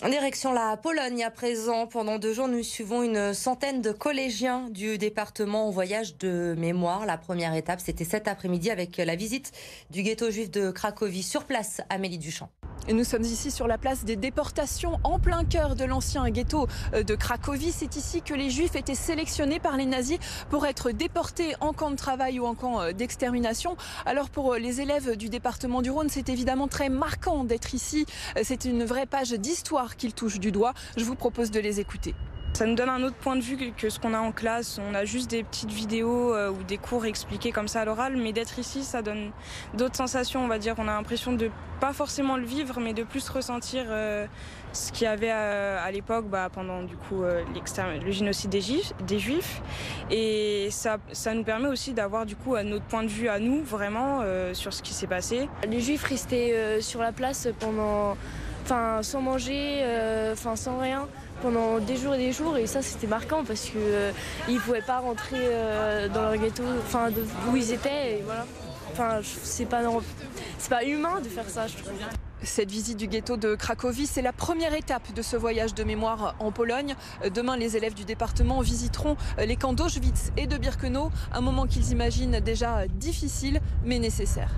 En direction la Pologne à présent, pendant 2 jours, nous suivons une centaine de collégiens du département en voyage de mémoire. La première étape, c'était cet après-midi avec la visite du ghetto juif de Cracovie. Sur place, Amélie Duchamp. Et nous sommes ici sur la place des déportations, en plein cœur de l'ancien ghetto de Cracovie. C'est ici que les Juifs étaient sélectionnés par les nazis pour être déportés en camp de travail ou en camp d'extermination. Alors pour les élèves du département du Rhône, c'est évidemment très marquant d'être ici. C'est une vraie page d'histoire qu'ils touchent du doigt. Je vous propose de les écouter. Ça nous donne un autre point de vue que ce qu'on a en classe. On a juste des petites vidéos ou des cours expliqués comme ça à l'oral, mais d'être ici, ça donne d'autres sensations, on va dire. On a l'impression de pas forcément le vivre, mais de plus ressentir ce qu'il y avait à l'époque pendant du coup le génocide des Juifs. Et ça nous permet aussi d'avoir du coup notre point de vue à nous, vraiment, sur ce qui s'est passé. Les Juifs restaient sur la place sans manger, sans rien, pendant des jours, et ça c'était marquant parce que ils pouvaient pas rentrer dans leur ghetto, où ils étaient, et voilà. C'est pas humain de faire ça, je trouve. Cette visite du ghetto de Cracovie, c'est la première étape de ce voyage de mémoire en Pologne. Demain, les élèves du département visiteront les camps d'Auschwitz et de Birkenau, un moment qu'ils imaginent déjà difficile mais nécessaire.